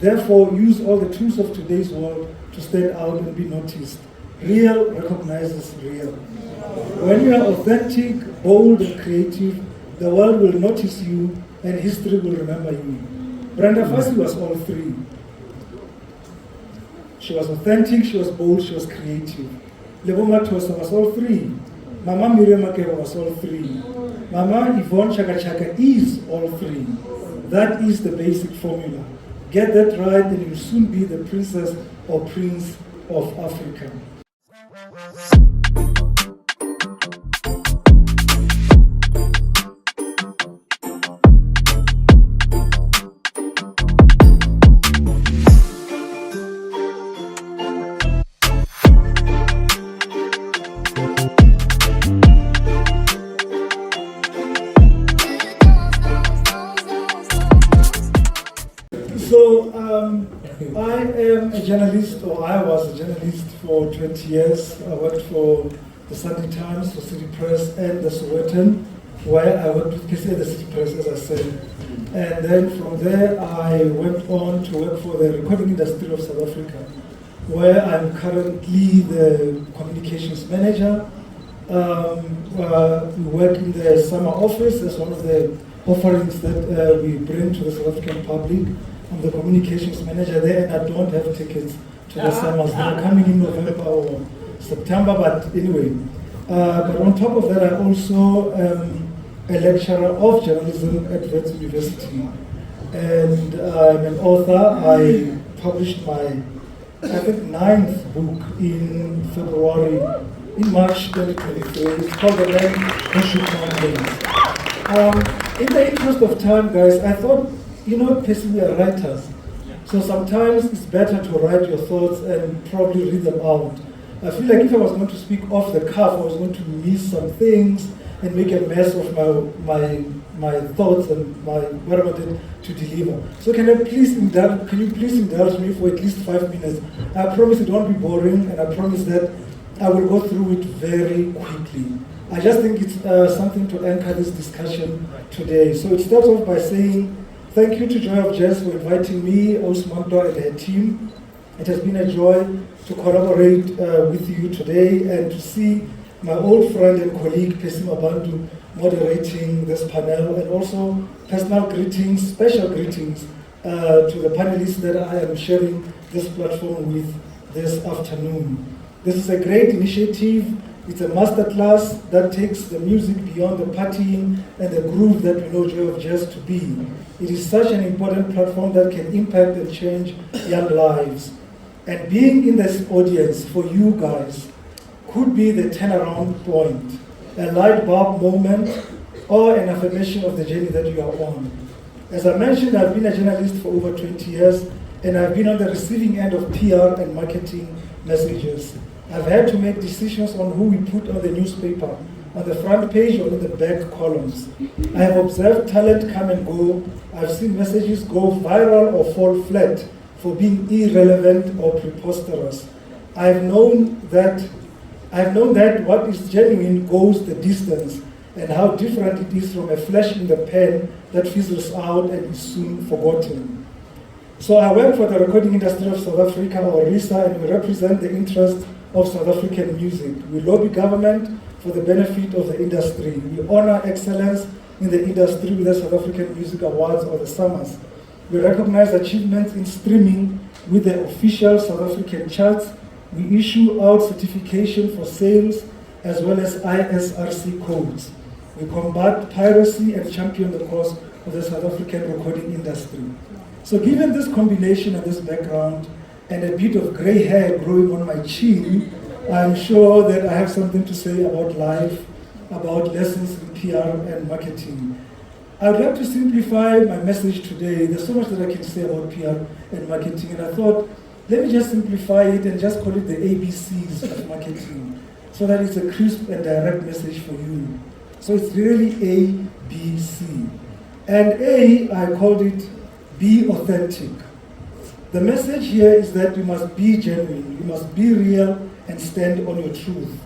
Therefore, use all the tools of today's world to stand out and be noticed. Real recognizes real. When you are authentic, bold, and creative, the world will notice you and history will remember you. Brenda Fassie was all three. She was authentic, she was bold, she was creative. Leboma Tosa was all three. Mama Miriam Makeba was all three. Mama Yvonne Chaka Chaka is all three. That is the basic formula. Get that right and you'll soon be the princess or prince of Africa. So I am a journalist, or I was a journalist for 20 years. I worked for the Sunday Times, for City Press, and the Sowetan, where I worked with KC at the City Press, as I said. And then from there, I went on to work for the recording industry of South Africa, where I'm currently the communications manager. We work in the summer office as one of the offerings that we bring to the South African public. I'm the communications manager there, and I don't have tickets to the summers. They're coming in November or September, but anyway. But on top of that, I also am a lecturer of journalism at Wits University. And I'm an author. I published my, I think, 9th book in February, in March 2023. It's called The Man Who Shook Mountains. In the interest of time, guys, I thought, you know, basically we are writers. So sometimes it's better to write your thoughts and probably read them out. I feel like if I was going to speak off the cuff, I was going to miss some things and make a mess of my thoughts and what I wanted to deliver. So can you please indulge me for at least 5 minutes? I promise it won't be boring, and I promise that I will go through it very quickly. I just think it's something to anchor this discussion today. So it starts off by saying, thank you to Joy of Jazz for inviting me, Osmando, and her team. It has been a joy to collaborate with you today and to see my old friend and colleague, Pesima Bandu, moderating this panel, and also personal greetings, special greetings to the panelists that I am sharing this platform with this afternoon. This is a great initiative. It's a masterclass that takes the music beyond the partying and the groove that we know Joy of Jazz to be. It is such an important platform that can impact and change young lives. And being in this audience for you guys could be the turnaround point, a light bulb moment, or an affirmation of the journey that you are on. As I mentioned, I've been a journalist for over 20 years, and I've been on the receiving end of PR and marketing messages. I've had to make decisions on who we put on the newspaper, on the front page or in the back columns. I have observed talent come and go. I've seen messages go viral or fall flat for being irrelevant or preposterous. I've known that what is genuine goes the distance, and how different it is from a flash in the pan that fizzles out and is soon forgotten. So I work for the Recording Industry of South Africa, or RISA, and we represent the interests of South African music. We lobby government for the benefit of the industry. We honor excellence in the industry with the South African Music Awards or the Summers. We recognize achievements in streaming with the official South African charts. We issue out certification for sales as well as ISRC codes. We combat piracy and champion the cause of the South African recording industry. So given this combination and this background, and a bit of gray hair growing on my chin, I'm sure that I have something to say about life, about lessons in PR and marketing. I would like to simplify my message today. There's so much that I can say about PR and marketing, and I thought, let me just simplify it and just call it the ABCs of marketing, so that it's a crisp and direct message for you. So it's really A, B, C. And A, I called it be authentic. The message here is that you must be genuine, you must be real and stand on your truth.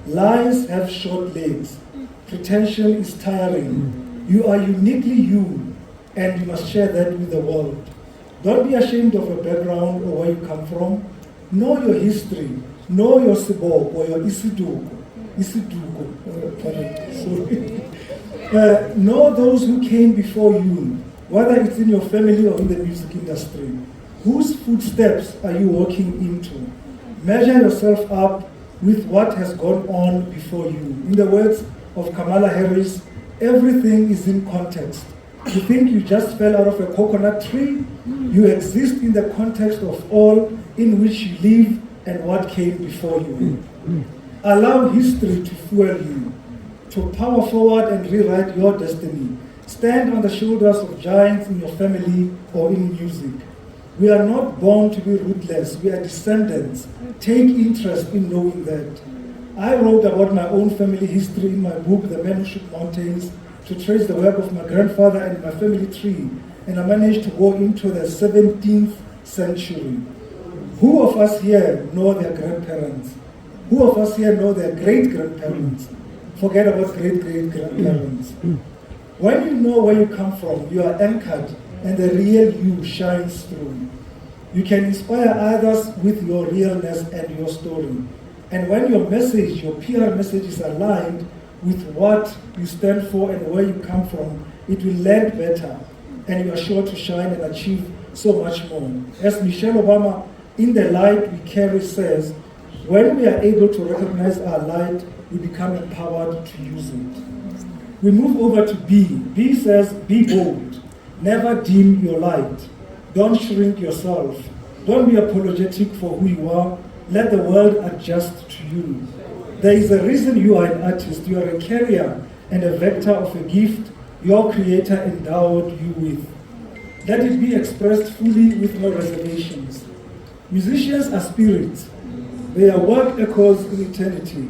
Lies have short legs. Pretension is tiring. You are uniquely you, and you must share that with the world. Don't be ashamed of your background or where you come from. Know your history. Know your sibok or your isiduko. Sorry. Know those who came before you, whether it's in your family or in the music industry. Whose footsteps are you walking into? Measure yourself up with what has gone on before you. In the words of Kamala Harris, everything is in context. You think you just fell out of a coconut tree? You exist in the context of all in which you live and what came before you. Allow history to fuel you, to power forward and rewrite your destiny. Stand on the shoulders of giants in your family or in music. We are not born to be ruthless, we are descendants. Take interest in knowing that. I wrote about my own family history in my book, The Man Who Shook Mountains, to trace the work of my grandfather and my family tree, and I managed to go into the 17th century. Who of us here know their grandparents? Who of us here know their great-grandparents? Forget about great-great-grandparents. When you know where you come from, you are anchored and the real you shines through. You can inspire others with your realness and your story. And when your message, your PR message is aligned with what you stand for and where you come from, it will land better and you are sure to shine and achieve so much more. As Michelle Obama in The Light We Carry says, when we are able to recognize our light, we become empowered to use it. We move over to B. B says, be bold. Never dim your light. Don't shrink yourself. Don't be apologetic for who you are. Let the world adjust to you. There is a reason you are an artist. You are a carrier and a vector of a gift your Creator endowed you with. Let it be expressed fully with no reservations. Musicians are spirits. Their work echoes in eternity.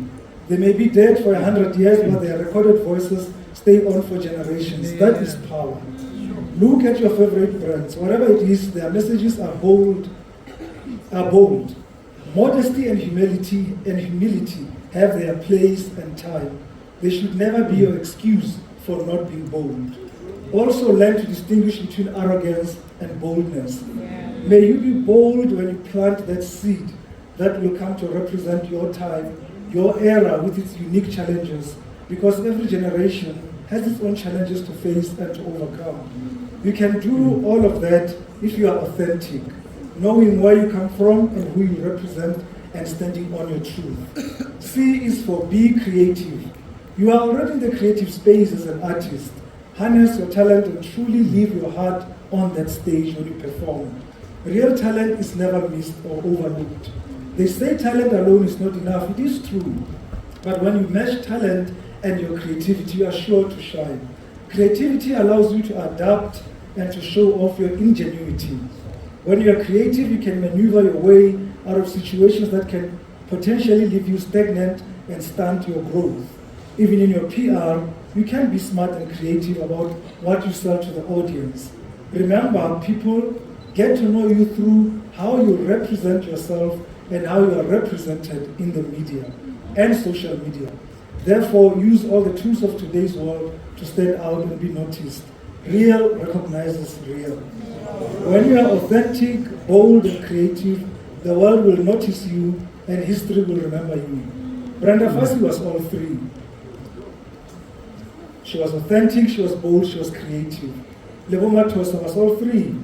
They may be dead for 100 years, but their recorded voices stay on for generations. That is power. Look at your favorite brands. Whatever it is, their messages are bold. Modesty and humility have their place and time. They should never be your excuse for not being bold. Also learn to distinguish between arrogance and boldness. May you be bold when you plant that seed that will come to represent your time, your era with its unique challenges, because every generation has its own challenges to face and to overcome. You can do all of that if you are authentic, knowing where you come from and who you represent and standing on your truth. C is for be creative. You are already in the creative space as an artist. Harness your talent and truly leave your heart on that stage when you perform. Real talent is never missed or overlooked. They say talent alone is not enough. It is true. But when you match talent and your creativity, you are sure to shine. Creativity allows you to adapt and to show off your ingenuity. When you are creative, you can maneuver your way out of situations that can potentially leave you stagnant and stunt your growth. Even in your PR, you can be smart and creative about what you sell to the audience. Remember, people get to know you through how you represent yourself and how you are represented in the media and social media. Therefore, use all the tools of today's world to stand out and be noticed. Real recognizes real. When you are authentic, bold, and creative, the world will notice you and history will remember you. Brenda Fassie was all three. She was authentic, she was bold, she was creative. Leboma Tosa was all three.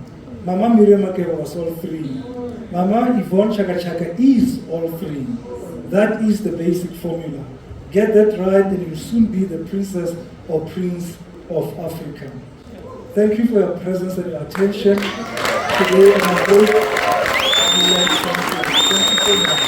Mama Miriam Makeba was all three. Mama Yvonne Chaka Chaka is all three. That is the basic formula. Get that right and you'll soon be the princess or prince of Africa. Thank you for your presence and your attention today, and I hope you learned something. Thank you so much.